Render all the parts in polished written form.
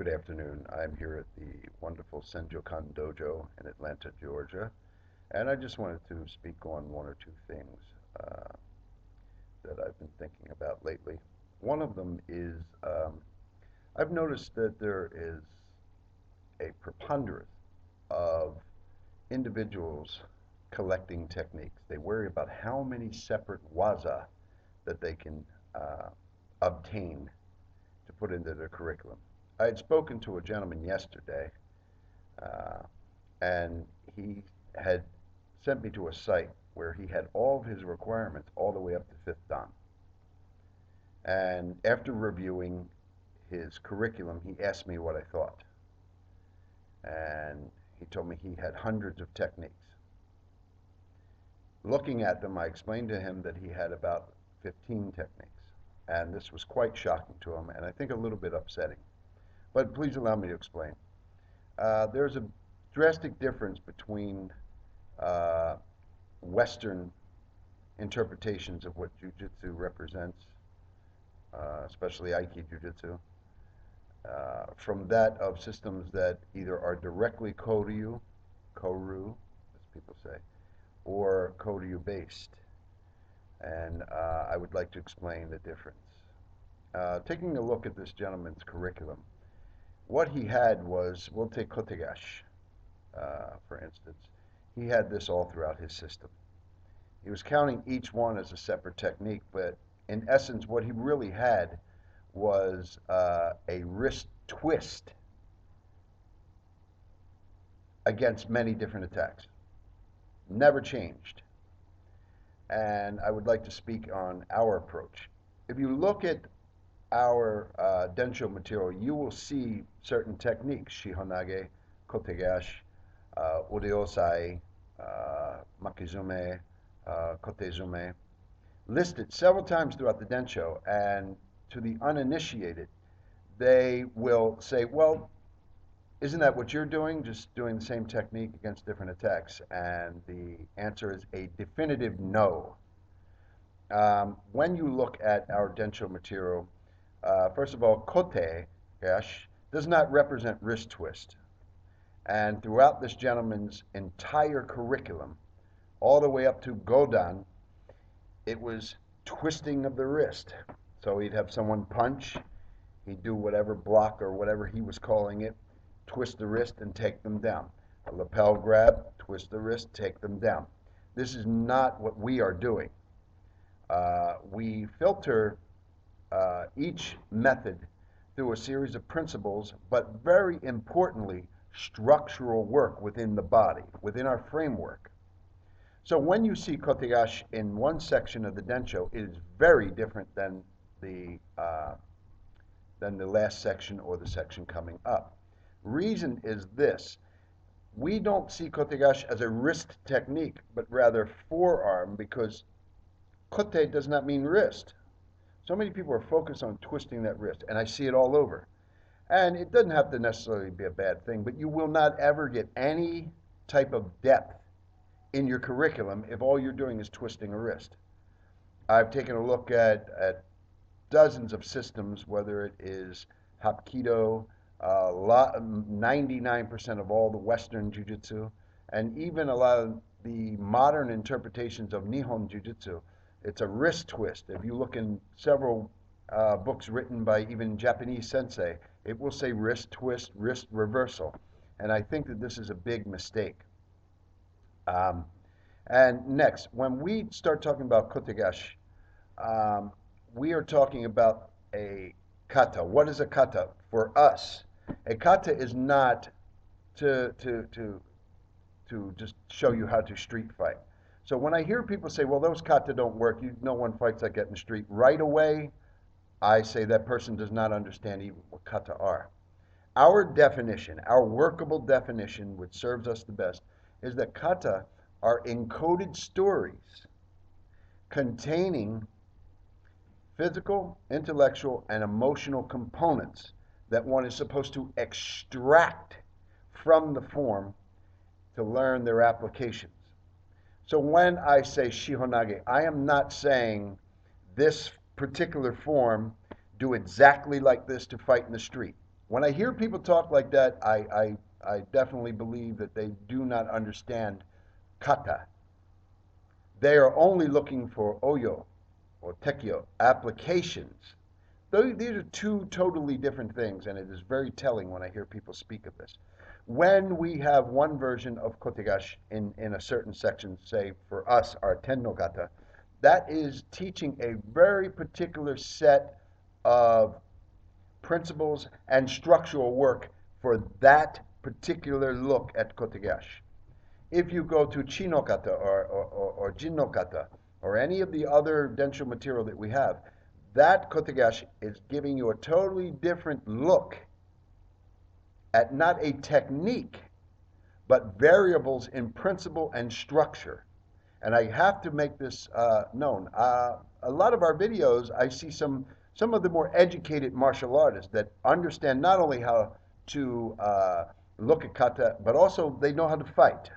Good afternoon. I'm here at the wonderful Senjokan Dojo in Atlanta, Georgia, and I just wanted to speak on one or two things uh, that I've been thinking about lately. One of them is I've noticed that there is a preponderance of individuals collecting techniques. They worry about how many separate waza that they can uh, obtain to put into their curriculum. I had spoken to a gentleman yesterday, uh, and he had sent me to a site where he had all of his requirements all the way up to fifth dan. And after reviewing his curriculum, he asked me what I thought. And he told me he had hundreds of techniques. Looking at them, I explained to him that he had about 15 techniques. And this was quite shocking to him, and I think a little bit upsetting. But please allow me to explain. There's a drastic difference between uh, Western interpretations of what jujitsu represents, especially Aiki jujitsu, from that of systems that either are directly Koryu, as people say, or Koryu based. And I would like to explain the difference. Taking a look at this gentleman's curriculum, what he had was, we'll take Kotegash, for instance. He had this all throughout his system. He was counting each one as a separate technique, but in essence, what he really had was a wrist twist against many different attacks. Never changed. And I would like to speak on our approach. If you look at our densho material, you will see certain techniques, Shihonage, Kotegash, Udeosai, Makizume, Kotezume, listed several times throughout the densho, and to the uninitiated, they will say, well, isn't that what you're doing? Just doing the same technique against different attacks? And the answer is a definitive no. When you look at our densho material, first of all, kote, gash, does not represent wrist twist. And throughout this gentleman's entire curriculum, all the way up to Godan, it was twisting of the wrist. So he'd have someone punch, he'd do whatever block or whatever he was calling it, twist the wrist and take them down. A lapel grab, twist the wrist, take them down. This is not what we are doing. We filter each method through a series of principles, but very importantly, structural work within the body, within our framework. So when you see Kotegash in one section of the densho, it is very different the uh, than the last section or the section coming up. Reason is this: we don't see Kotegash as a wrist technique, but rather forearm, because kote does not mean wrist. So many people are focused on twisting that wrist, and I see it all over. And it doesn't have to necessarily be a bad thing, but you will not ever get any type of depth in your curriculum if all you're doing is twisting a wrist. I've taken a look at dozens of systems, whether it is Hapkido, 99% of all the Western Jiu-Jitsu, and even a lot of the modern interpretations of Nihon Jiu-Jitsu. It's a wrist twist. If you look in several books written by even Japanese sensei, it will say wrist twist, wrist reversal. And I think that this is a big mistake. Um, and next, when we start talking about Kotegash, um, we are talking about a kata. What is a kata for us? A kata is not to, to, to, to just show you how to street fight. So when I hear people say, well, those kata don't work, no one fights like that in the street, right away, I say that person does not understand even what kata are. Our definition, our workable definition, which serves us the best, is that kata are encoded stories containing physical, intellectual, and emotional components that one is supposed to extract from the form to learn their applications. So when I say Shihonage, I am not saying this particular form, do exactly like this to fight in the street. When I hear people talk like that, I definitely believe that they do not understand kata. They are only looking for oyo or tekyo, applications. These are two totally different things, and it is very telling when I hear people speak of this. When we have one version of kotegash in a certain section, say for us, our Tenno Kata, that is teaching a very particular set of principles and structural work for that particular look at kotegash. If you go to Chino Kata or Jinno Kata or any of the other densho material that we have, that kotegash is giving you a totally different look at not a technique, but variables in principle and structure. And I have to make this known. A lot of our videos, I see some of the more educated martial artists that understand not only how to look at kata, but also they know how to fight.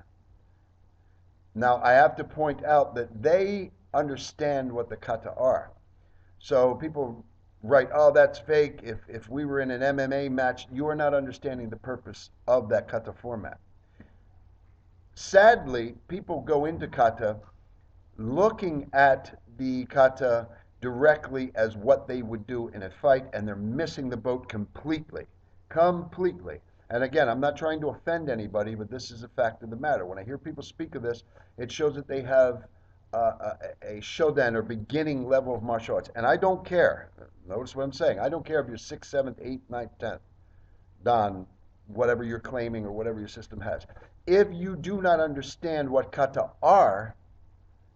Now, I have to point out that they understand what the kata are. So people write, oh, that's fake. If we were in an MMA match, you are not understanding the purpose of that kata format. Sadly, people go into kata looking at the kata directly as what they would do in a fight, and they're missing the boat completely. Completely. And again, I'm not trying to offend anybody, but this is a fact of the matter. When I hear people speak of this, it shows that they have a shodan or beginning level of martial arts. And I don't care. Notice what I'm saying. I don't care if you're 6th, 7th, 8th, 9th, 10th, dan, whatever you're claiming or whatever your system has. If you do not understand what kata are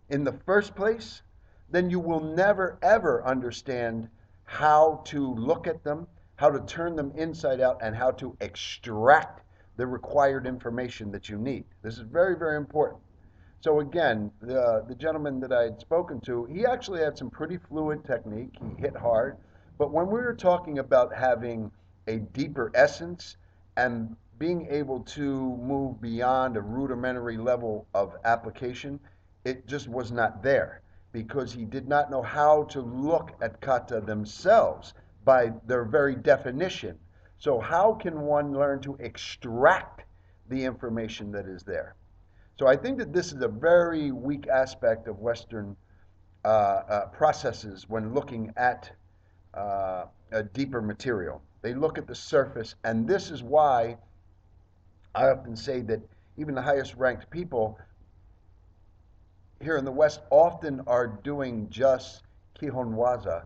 in the first place, then you will never ever understand how to look at them, how to turn them inside out, and how to extract the required information that you need. This is very, very important. So again, the gentleman that I had spoken to, he actually had some pretty fluid technique. He hit hard. But when we were talking about having a deeper essence and being able to move beyond a rudimentary level of application, it just was not there because he did not know how to look at kata themselves by their very definition. So how can one learn to extract the information that is there? So I think that this is a very weak aspect of Western processes when looking at a deeper material. They look at the surface, and this is why I often say that even the highest ranked people here in the West often are doing just Kihon Waza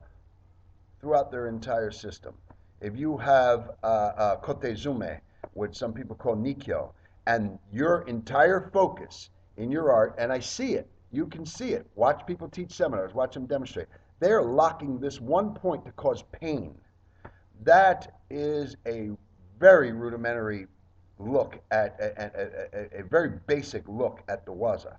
throughout their entire system. If you have Kotezume, which some people call Nikkyo, and your entire focus in your art, and I see it, you can see it. Watch people teach seminars, watch them demonstrate. They're locking this one point to cause pain. That is a very rudimentary look at, a very basic look at the waza.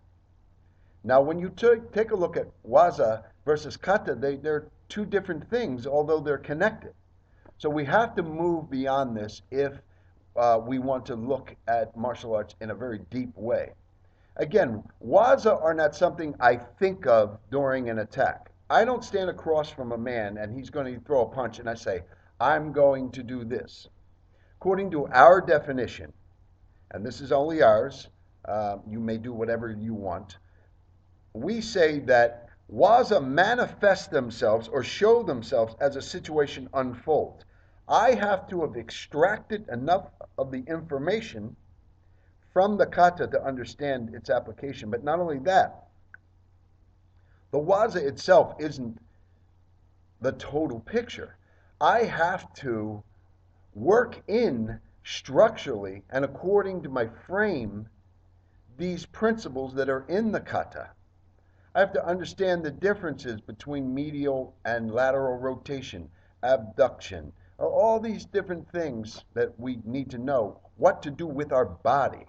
Now, when you take a look at waza versus kata, they're two different things, although they're connected. So we have to move beyond this if we want to look at martial arts in a very deep way. Again, waza are not something I think of during an attack. I don't stand across from a man and he's going to throw a punch and I say, I'm going to do this. According to our definition, and this is only ours, you may do whatever you want, we say that waza manifest themselves or show themselves as a situation unfolds. I have to have extracted enough of the information from the kata to understand its application. But not only that, the waza itself isn't the total picture. I have to work in structurally and according to my frame these principles that are in the kata. I have to understand the differences between medial and lateral rotation, abduction, all these different things that we need to know what to do with our body.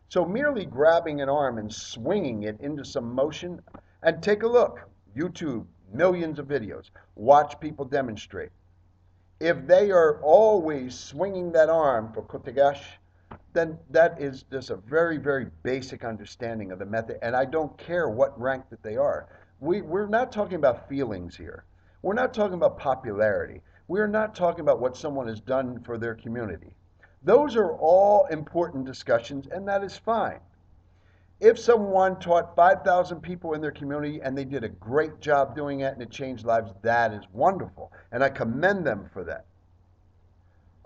So merely grabbing an arm and swinging it into some motion, and take a look, YouTube, millions of videos, watch people demonstrate. If they are always swinging that arm for kotegash, then that is just a very, very basic understanding of the method, and I don't care what rank that they are. We're not talking about feelings here. We're not talking about popularity. We're not talking about what someone has done for their community. Those are all important discussions, and that is fine. If someone taught 5,000 people in their community and they did a great job doing it and it changed lives, that is wonderful. And I commend them for that.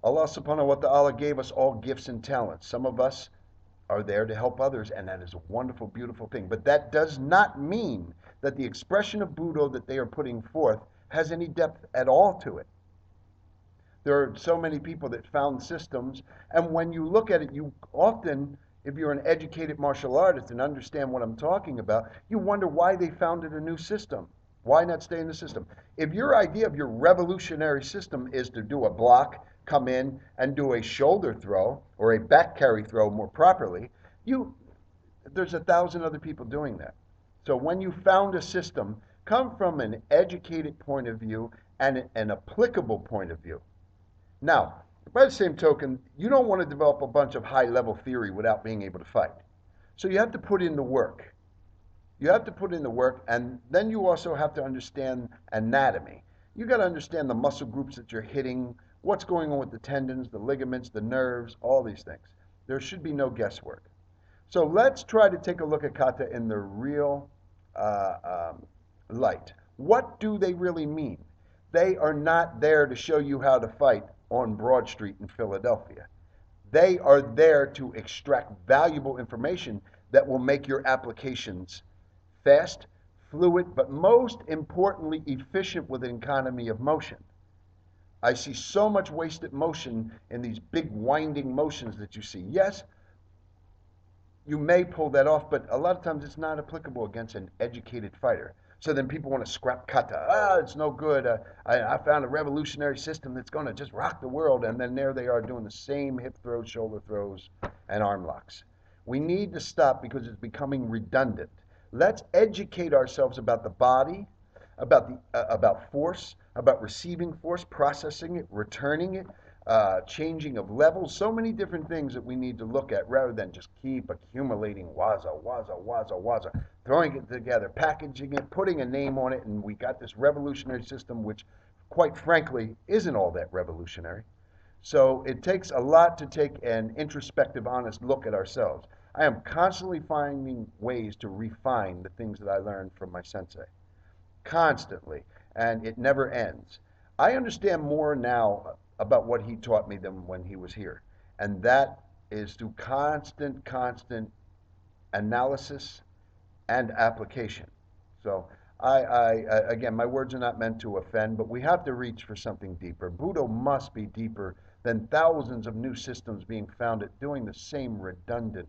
Allah subhanahu wa ta'ala gave us all gifts and talents. Some of us are there to help others, and that is a wonderful, beautiful thing. But that does not mean that the expression of Buddha that they are putting forth has any depth at all to it. There are so many people that found systems, and when you look at it, you often, if you're an educated martial artist and understand what I'm talking about, you wonder why they founded a new system. Why not stay in the system? If your idea of your revolutionary system is to do a block, come in and do a shoulder throw or a back carry throw more properly, there's 1,000 other people doing that. So when you found a system, come from an educated point of view and an applicable point of view. Now, by the same token, you don't want to develop a bunch of high-level theory without being able to fight. So you have to put in the work. You have to put in the work, and then you also have to understand anatomy. You got to understand the muscle groups that you're hitting, what's going on with the tendons, the ligaments, the nerves, all these things. There should be no guesswork. So let's try to take a look at kata in the real light. What do they really mean? They are not there to show you how to fight on Broad Street in Philadelphia. They are there to extract valuable information that will make your applications fast, fluid, but most importantly, efficient with an economy of motion. I see so much wasted motion in these big winding motions that you see. Yes, you may pull that off, but a lot of times it's not applicable against an educated fighter. So then people want to scrap kata. It's no good. I found a revolutionary system that's going to just rock the world. And then there they are doing the same hip throws, shoulder throws, and arm locks. We need to stop because it's becoming redundant. Let's educate ourselves about the body, about force, about receiving force, processing it, returning it, changing of levels, so many different things that we need to look at rather than just keep accumulating waza, waza, waza, waza, throwing it together, packaging it, putting a name on it, and we got this revolutionary system which, quite frankly, isn't all that revolutionary. So it takes a lot to take an introspective, honest look at ourselves. I am constantly finding ways to refine the things that I learned from my sensei. Constantly. And it never ends. I understand more now about what he taught me than when he was here. And that is through constant analysis and application. So again, my words are not meant to offend, but we have to reach for something deeper. Buddha must be deeper than thousands of new systems being founded doing the same redundant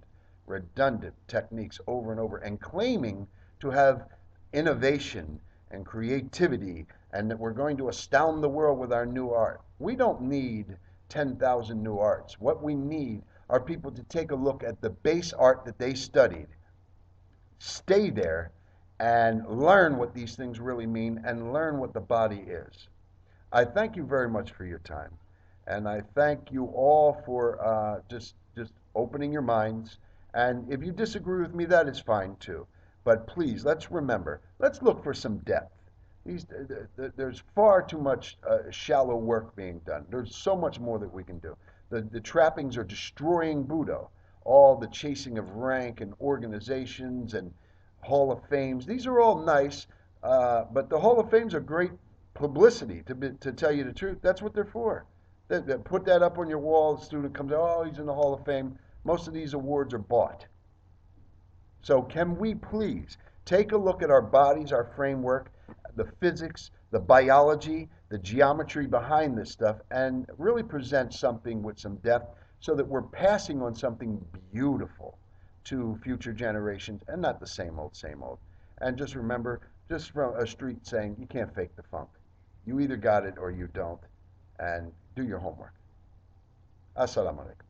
techniques over and over and claiming to have innovation and creativity and that we're going to astound the world with our new art. We don't need 10,000 new arts. What we need are people to take a look at the base art that they studied, stay there, and learn what these things really mean and learn what the body is. I thank you very much for your time. And I thank you all for just opening your minds. And if you disagree with me, that is fine too. But please, let's remember, let's look for some depth. There's far too much shallow work being done. There's so much more that we can do. The trappings are destroying Buddha. All the chasing of rank and organizations and Hall of Fames. These are all nice, but the Hall of Fames are great publicity, to tell you the truth. That's what they're for. They put that up on your wall, the student comes out, oh, he's in the Hall of Fame. Most of these awards are bought. So can we please take a look at our bodies, our framework, the physics, the biology, the geometry behind this stuff, and really present something with some depth so that we're passing on something beautiful to future generations and not the same old, same old. And just remember, just from a street saying, you can't fake the funk. You either got it or you don't. And do your homework. Assalamu alaikum.